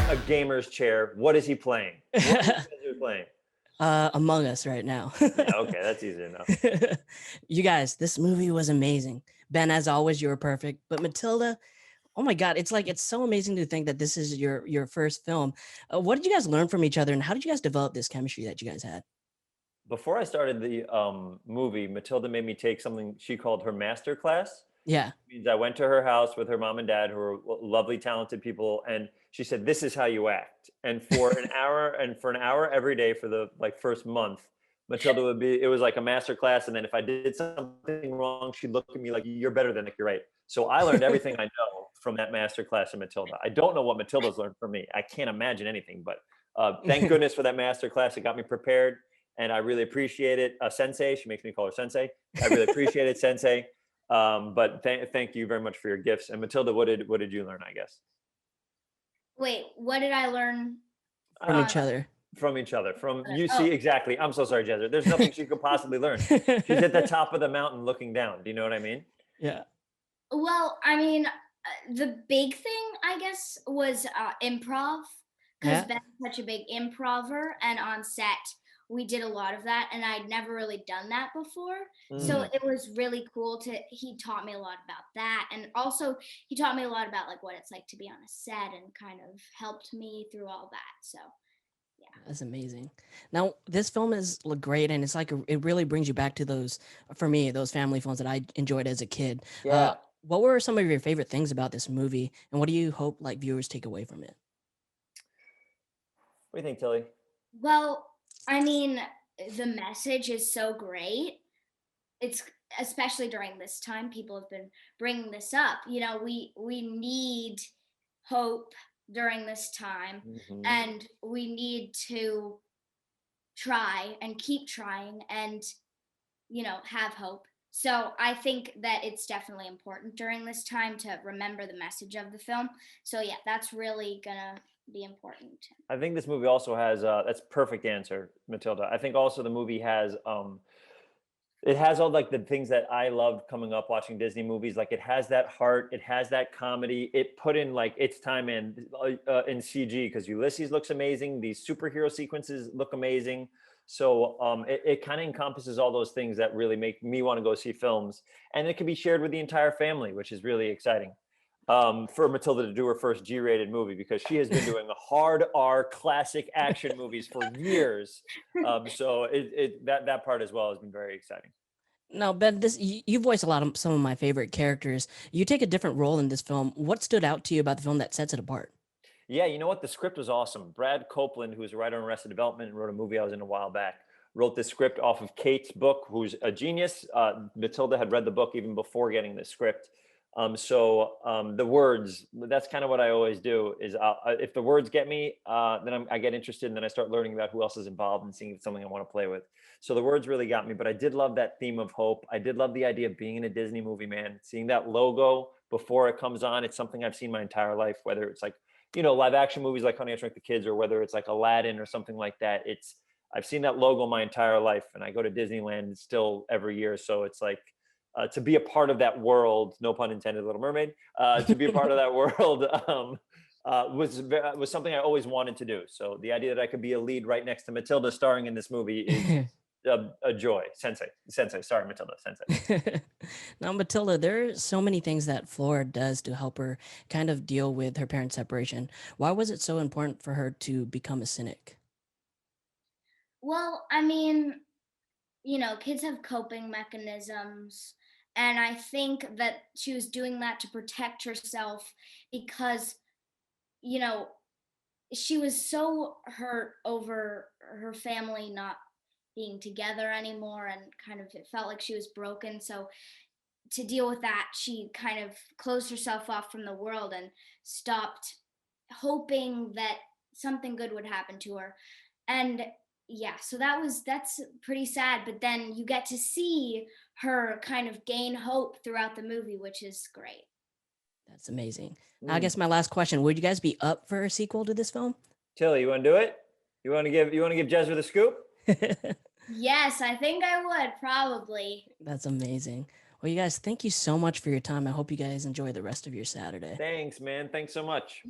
a gamer's chair. What is he playing? What are you guys playing? Among Us right now. Yeah, okay, that's easy enough. You guys, this movie was amazing. Ben, as always, you were perfect. But Matilda, oh my God, it's so amazing to think that this is your first film. What did you guys learn from each other, and how did you guys develop this chemistry that you guys had? Before I started the movie, Matilda made me take something she called her master class. Yeah. Means I went to her house with her mom and dad, who are lovely, talented people, and she said, "This is how you act." And for an hour every day for the first month, Matilda would be. It was like a master class, and then if I did something wrong, she'd look at me like, "You're better than Nick. You're right." So I learned everything I know from that master class of Matilda. I don't know what Matilda's learned from me. I can't imagine anything, but thank goodness for that master class. It got me prepared, and I really appreciate it. Sensei, she makes me call her Sensei. I really appreciate it, Sensei. But thank you very much for your gifts. And Matilda, what did you learn? I guess Wait, what did I learn From each other. from each other. From you Oh. see exactly. I'm so sorry, Jezza. There's nothing she could possibly learn. She's at the top of the mountain looking down. Do you know what I mean? Yeah. Well, I mean, the big thing, I guess, was improv, because Yeah. Ben's such a big improver, and on set we did a lot of that, and I'd never really done that before. So it was really cool he taught me a lot about that, and also he taught me a lot about like what it's like to be on a set, and kind of helped me through all that. So yeah. That's amazing. Now, this film is great, and it's like it really brings you back to those, for me, those family films that I enjoyed as a kid. Yeah. What were some of your favorite things about this movie, and what do you hope like viewers take away from it? What do you think, Tilly? Well, I mean, the message is so great. It's especially during this time, people have been bringing this up. You know, we need hope during this time, Mhm. and we need to try and keep trying, and have hope. So I think that it's definitely important during this time to remember the message of the film. So yeah, that's really gonna be important. I think this movie also has that's perfect answer, Matilda. I think also the movie has it has all like the things that I loved coming up watching Disney movies. Like it has that heart, it has that comedy. It put in like its time in CG because Ulysses looks amazing. These superhero sequences look amazing. So it kind of encompasses all those things that really make me want to go see films, and it can be shared with the entire family, which is really exciting. For Matilda to do her first G-rated movie because she has been doing hard R classic action movies for years. So that part as well has been very exciting. Now, Ben, you voice a lot of some of my favorite characters. You take a different role in this film. What stood out to you about the film that sets it apart? Yeah, you know what? The script was awesome. Brad Copeland, who was a writer on Arrested Development and wrote a movie I was in a while back, wrote this script off of Kate's book, who's a genius. Matilda had read the book even before getting the script. The words, that's kind of what I always do is if the words get me, then I get interested and then I start learning about who else is involved and seeing if it's something I want to play with. So the words really got me, but I did love that theme of hope. I did love the idea of being in a Disney movie, man, seeing that logo before it comes on. It's something I've seen my entire life, whether it's like, live action movies like Honey, I Shrunk the Kids, or whether it's like Aladdin or something like that. I've seen that logo my entire life, and I go to Disneyland still every year. So it's like to be a part of that world, no pun intended, Little Mermaid, to be a part of that world was something I always wanted to do. So the idea that I could be a lead right next to Matilda starring in this movie is a joy. Sensei, sorry, Matilda, Sensei. Now, Matilda, there are so many things that Flora does to help her kind of deal with her parents' separation. Why was it so important for her to become a cynic? Well, I mean, kids have coping mechanisms. And I think that she was doing that to protect herself because, you know, she was so hurt over her family not being together anymore, and kind of it felt like she was broken. So to deal with that, she kind of closed herself off from the world and stopped hoping that something good would happen to her. And yeah, so that's pretty sad, but then you get to see her kind of gain hope throughout the movie, which is great. That's amazing. I guess my last question, would you guys be up for a sequel to this film? Tilly, you want to do it? You want to give Jezra the scoop? Yes, I think I would, probably. That's amazing. Well, you guys, thank you so much for your time. I hope you guys enjoy the rest of your Saturday. Thanks, man. Thanks so much.